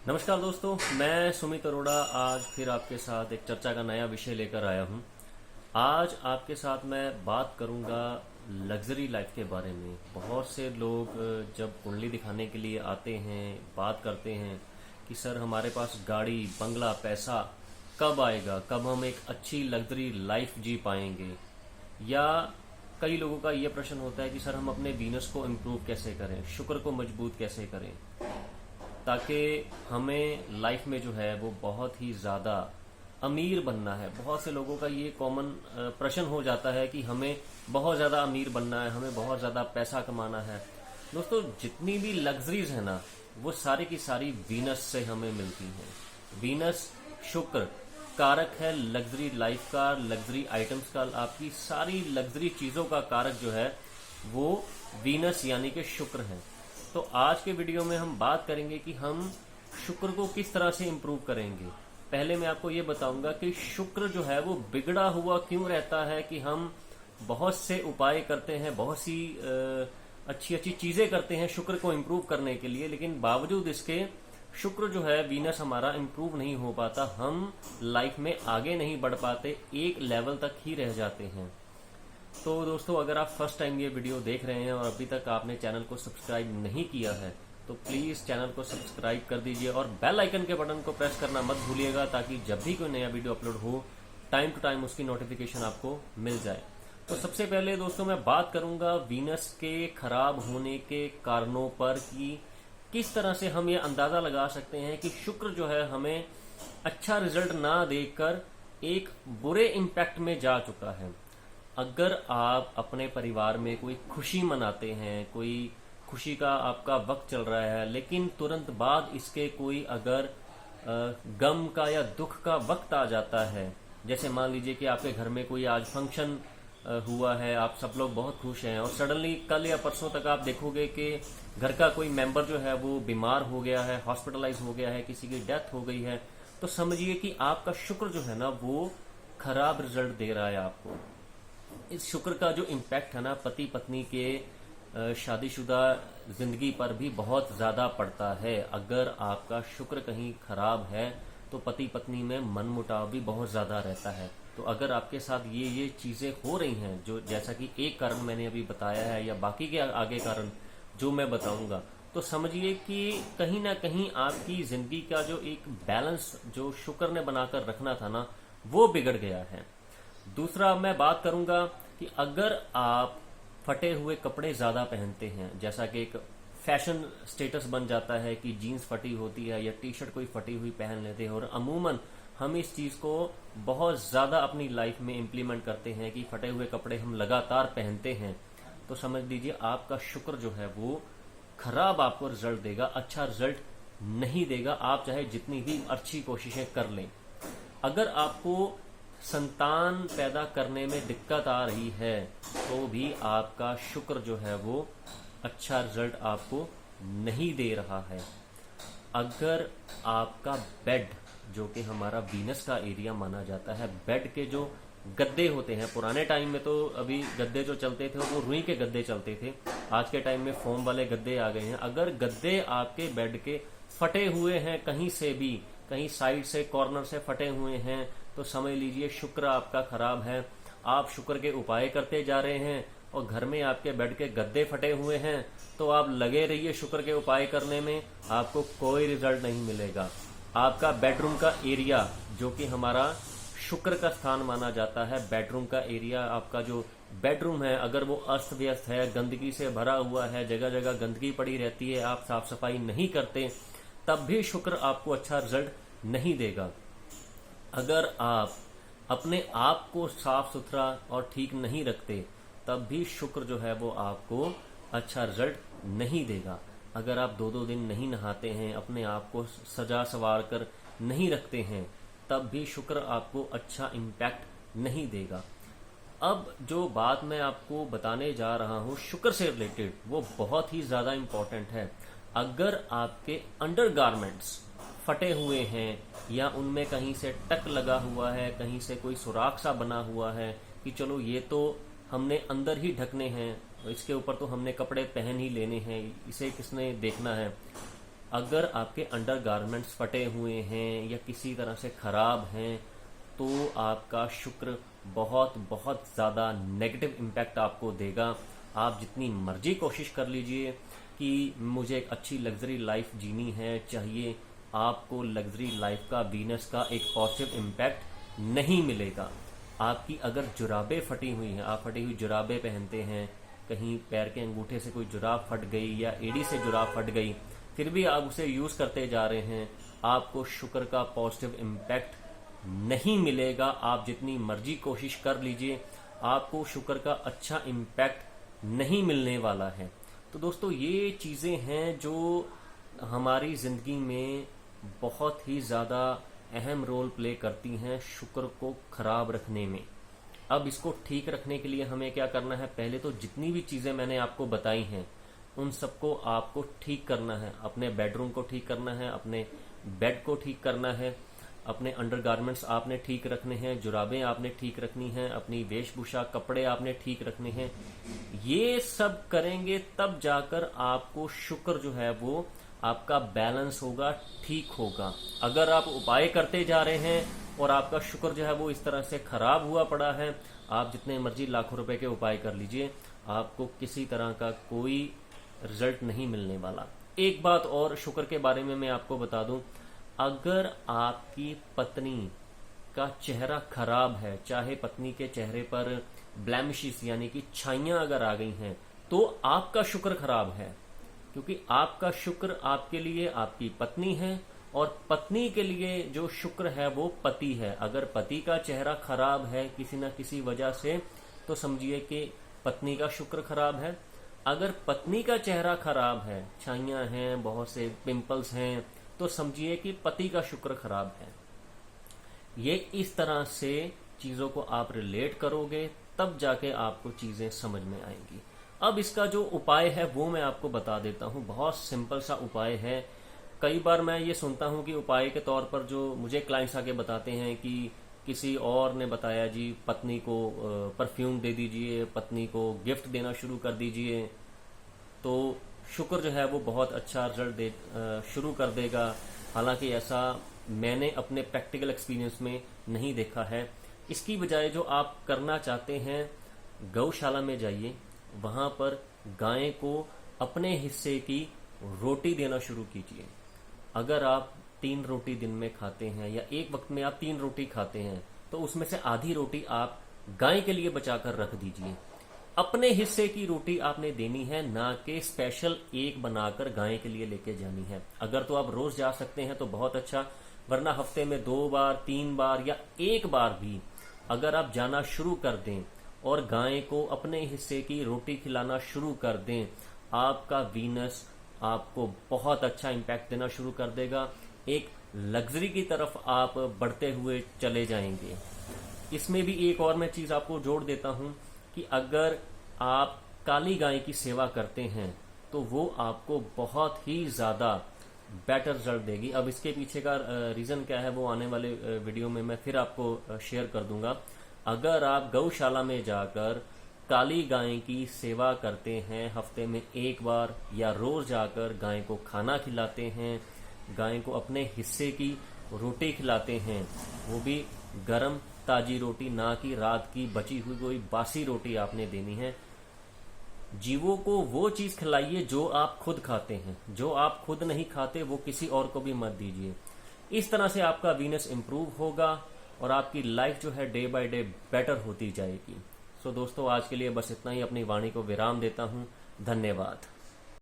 नमस्कार दोस्तों, मैं सुमित अरोड़ा आज फिर आपके साथ एक चर्चा का नया विषय लेकर आया हूं। आज आपके साथ मैं बात करूंगा लग्जरी लाइफ के बारे में। बहुत से लोग जब कुंडली दिखाने के लिए आते हैं, बात करते हैं कि सर हमारे पास गाड़ी, बंगला, पैसा कब आएगा, कब हम एक अच्छी लग्जरी लाइफ जी पाएंगे। या कई लोगों का ये प्रश्न होता है कि सर हम अपने वीनस को इम्प्रूव कैसे करें, शुक्र को मजबूत कैसे करें, ताकि हमें लाइफ में जो है वो बहुत ही ज़्यादा अमीर बनना है। बहुत से लोगों का ये कॉमन प्रश्न हो जाता है कि हमें बहुत ज़्यादा अमीर बनना है, हमें बहुत ज़्यादा पैसा कमाना है। दोस्तों, जितनी भी लग्जरीज है ना, वो सारी की सारी वीनस से हमें मिलती हैं। वीनस शुक्र कारक है लग्जरी लाइफ का, लग्जरी आइटम्स का। आपकी सारी लग्जरी चीज़ों का कारक जो है वो वीनस यानी कि शुक्र है। तो आज के वीडियो में हम बात करेंगे कि हम शुक्र को किस तरह से इम्प्रूव करेंगे। पहले मैं आपको ये बताऊंगा कि शुक्र जो है वो बिगड़ा हुआ क्यों रहता है, कि हम बहुत से उपाय करते हैं, बहुत सी अच्छी अच्छी चीजें करते हैं शुक्र को इम्प्रूव करने के लिए, लेकिन बावजूद इसके शुक्र जो है वीनस हमारा इम्प्रूव नहीं हो पाता। हम लाइफ में आगे नहीं बढ़ पाते, एक लेवल तक ही रह जाते हैं। तो दोस्तों, अगर आप फर्स्ट टाइम ये वीडियो देख रहे हैं और अभी तक आपने चैनल को सब्सक्राइब नहीं किया है तो प्लीज चैनल को सब्सक्राइब कर दीजिए और बेल आइकन के बटन को प्रेस करना मत भूलिएगा, ताकि जब भी कोई नया वीडियो अपलोड हो टाइम टू टाइम उसकी नोटिफिकेशन आपको मिल जाए। तो सबसे पहले दोस्तों मैं बात करूंगा वीनस के खराब होने के कारणों पर, कि किस तरह से हम ये अंदाजा लगा सकते हैं कि शुक्र जो है हमें अच्छा रिजल्ट ना देकर एक बुरे इम्पैक्ट में जा चुका है। अगर आप अपने परिवार में कोई खुशी मनाते हैं, कोई खुशी का आपका वक्त चल रहा है, लेकिन तुरंत बाद इसके कोई अगर गम का या दुख का वक्त आ जाता है, जैसे मान लीजिए कि आपके घर में कोई आज फंक्शन हुआ है, आप सब लोग बहुत खुश हैं और सडनली कल या परसों तक आप देखोगे कि घर का कोई मेंबर जो है वो बीमार हो गया है, हॉस्पिटलाइज हो गया है, किसी की डेथ हो गई है, तो समझिए कि आपका शुक्र जो है ना वो खराब रिजल्ट दे रहा है आपको। इस शुक्र का जो इम्पैक्ट है ना, पति पत्नी के शादीशुदा जिंदगी पर भी बहुत ज्यादा पड़ता है। अगर आपका शुक्र कहीं खराब है तो पति पत्नी में मनमुटाव भी बहुत ज्यादा रहता है। तो अगर आपके साथ ये चीजें हो रही हैं, जो जैसा कि एक कारण मैंने अभी बताया है या बाकी के आगे कारण जो मैं बताऊंगा, तो समझिए कि कहीं ना कहीं आपकी जिंदगी का जो एक बैलेंस जो शुक्र ने बनाकर रखना था ना, वो बिगड़ गया है। दूसरा मैं बात करूंगा कि अगर आप फटे हुए कपड़े ज्यादा पहनते हैं, जैसा कि एक फैशन स्टेटस बन जाता है कि जीन्स फटी होती है या टी शर्ट कोई फटी हुई पहन लेते हैं, और अमूमन हम इस चीज को बहुत ज्यादा अपनी लाइफ में इम्प्लीमेंट करते हैं कि फटे हुए कपड़े हम लगातार पहनते हैं, तो समझ लीजिए आपका शुक्र जो है वो खराब आपको रिजल्ट देगा, अच्छा रिजल्ट नहीं देगा, आप चाहे जितनी भी अच्छी कोशिशें कर लें। अगर आपको संतान पैदा करने में दिक्कत आ रही है तो भी आपका शुक्र जो है वो अच्छा रिजल्ट आपको नहीं दे रहा है। अगर आपका बेड, जो कि हमारा वीनस का एरिया माना जाता है, बेड के जो गद्दे होते हैं, पुराने टाइम में तो अभी गद्दे जो चलते थे वो रुई के गद्दे चलते थे, आज के टाइम में फोम वाले गद्दे आ गए हैं। अगर गद्दे आपके बेड के फटे हुए हैं, कहीं से भी, कहीं साइड से, कॉर्नर से फटे हुए हैं, तो समझ लीजिए शुक्र आपका खराब है। आप शुक्र के उपाय करते जा रहे हैं और घर में आपके बेड के गद्दे फटे हुए हैं, तो आप लगे रहिए शुक्र के उपाय करने में, आपको कोई रिजल्ट नहीं मिलेगा। आपका बेडरूम का एरिया, जो कि हमारा शुक्र का स्थान माना जाता है, बेडरूम का एरिया, आपका जो बेडरूम है, अगर वो अस्त व्यस्त है, गंदगी से भरा हुआ है, जगह जगह गंदगी पड़ी रहती है, आप साफ सफाई नहीं करते, तब भी शुक्र आपको अच्छा रिजल्ट नहीं देगा। अगर आप अपने आप को साफ सुथरा और ठीक नहीं रखते, तब भी शुक्र जो है वो आपको अच्छा रिजल्ट नहीं देगा। अगर आप 2-2 दिन नहीं नहाते हैं, अपने आप को सजा संवार कर नहीं रखते हैं, तब भी शुक्र आपको अच्छा इम्पैक्ट नहीं देगा। अब जो बात मैं आपको बताने जा रहा हूं शुक्र से रिलेटेड, वो बहुत ही ज्यादा इम्पोर्टेंट है। अगर आपके अंडरगारमेंट्स फटे हुए हैं या उनमें कहीं से टक लगा हुआ है, कहीं से कोई सुराख सा बना हुआ है कि चलो ये तो हमने अंदर ही ढकने हैं, इसके ऊपर तो हमने कपड़े पहन ही लेने हैं, इसे किसने देखना है, अगर आपके अंडर गारमेंट्स फटे हुए हैं या किसी तरह से खराब हैं तो आपका शुक्र बहुत बहुत ज़्यादा नेगेटिव इम्पैक्ट आपको देगा। आप जितनी मर्जी कोशिश कर लीजिए कि मुझे एक अच्छी लग्जरी लाइफ जीनी है, चाहिए आपको लग्जरी लाइफ का वीनस का एक पॉजिटिव इम्पैक्ट नहीं मिलेगा। आपकी अगर जुराबें फटी हुई हैं, आप फटी हुई जुराबें पहनते हैं, कहीं पैर के अंगूठे से कोई जुराब फट गई या एड़ी से जुराब फट गई, फिर भी आप उसे यूज़ करते जा रहे हैं, आपको शुक्र का पॉजिटिव इम्पैक्ट नहीं मिलेगा। आप जितनी मर्जी कोशिश कर लीजिए, आपको शुक्र का अच्छा इम्पैक्ट नहीं मिलने वाला है। तो दोस्तों, ये चीज़ें हैं जो हमारी ज़िंदगी में बहुत ही ज़्यादा अहम रोल प्ले करती हैं शुक्र को खराब रखने में। अब इसको ठीक रखने के लिए हमें क्या करना है? पहले तो जितनी भी चीज़ें मैंने आपको बताई हैं उन सबको आपको ठीक करना है। अपने बेडरूम को ठीक करना है, अपने बेड को ठीक करना है, अपने अंडरगारमेंट्स आपने ठीक रखने हैं, जुराबें आपने ठीक रखनी हैं, अपनी वेशभूषा कपड़े आपने ठीक रखने हैं। ये सब करेंगे तब जाकर आपको शुक्र जो है वो आपका बैलेंस होगा, ठीक होगा। अगर आप उपाय करते जा रहे हैं और आपका शुक्र जो है वो इस तरह से खराब हुआ पड़ा है, आप जितने मर्जी लाखों रुपए के उपाय कर लीजिए, आपको किसी तरह का कोई रिजल्ट नहीं मिलने वाला। एक बात और शुक्र के बारे में मैं आपको बता दूं, अगर आपकी पत्नी का चेहरा खराब है, चाहे पत्नी के चेहरे पर ब्लैमिशेस यानी कि छाइयां अगर आ गई हैं, तो आपका शुक्र खराब है। क्योंकि आपका शुक्र आपके लिए आपकी पत्नी है और पत्नी के लिए जो शुक्र है वो पति है। अगर पति का चेहरा खराब है किसी न किसी वजह से, तो समझिए कि पत्नी का शुक्र खराब है। अगर पत्नी का चेहरा खराब है, छाइयां हैं, बहुत से पिंपल्स हैं, तो समझिए कि पति का शुक्र खराब है। ये इस तरह से चीजों को आप रिलेट करोगे तब जाके आपको चीजें समझ में आएंगी। अब इसका जो उपाय है वो मैं आपको बता देता हूँ। बहुत सिंपल सा उपाय है। कई बार मैं ये सुनता हूँ कि उपाय के तौर पर जो मुझे क्लाइंट्स आके बताते हैं कि किसी और ने बताया जी पत्नी को परफ्यूम दे दीजिए, पत्नी को गिफ्ट देना शुरू कर दीजिए, तो शुक्र जो है वो बहुत अच्छा रिजल्ट शुरू कर देगा। हालांकि ऐसा मैंने अपने प्रैक्टिकल एक्सपीरियंस में नहीं देखा है। इसकी बजाय जो आप करना चाहते हैं, गौशाला में जाइए, वहां पर गाय को अपने हिस्से की रोटी देना शुरू कीजिए। अगर आप 3 रोटी दिन में खाते हैं या एक वक्त में आप 3 रोटी खाते हैं, तो उसमें से आधी रोटी आप गाय के लिए बचाकर रख दीजिए। अपने हिस्से की रोटी आपने देनी है, ना कि स्पेशल एक बनाकर गाय के लिए लेके जानी है। अगर तो आप रोज जा सकते हैं तो बहुत अच्छा, वरना हफ्ते में 2 बार 3 बार या 1 बार भी अगर आप जाना शुरू कर दें और गाय को अपने हिस्से की रोटी खिलाना शुरू कर दें, आपका वीनस आपको बहुत अच्छा इम्पैक्ट देना शुरू कर देगा। एक लग्जरी की तरफ आप बढ़ते हुए चले जाएंगे। इसमें भी एक और मैं चीज आपको जोड़ देता हूं कि अगर आप काली गाय की सेवा करते हैं तो वो आपको बहुत ही ज्यादा बेटर रिजल्ट देगी। अब इसके पीछे का रीजन क्या है वो आने वाले वीडियो में मैं फिर आपको शेयर कर दूंगा। अगर आप गौशाला में जाकर काली गाय की सेवा करते हैं, हफ्ते में 1 बार या रोज जाकर गाय को खाना खिलाते हैं, गाय को अपने हिस्से की रोटी खिलाते हैं, वो भी गरम ताजी रोटी, ना कि रात की बची हुई कोई बासी रोटी आपने देनी है। जीवों को वो चीज खिलाइए जो आप खुद खाते हैं, जो आप खुद नहीं खाते वो किसी और को भी मत दीजिए। इस तरह से आपका वीनस इंप्रूव होगा और आपकी लाइफ जो है डे बाय डे बेटर होती जाएगी। सो दोस्तों, आज के लिए बस इतना ही। अपनी वाणी को विराम देता हूं। धन्यवाद।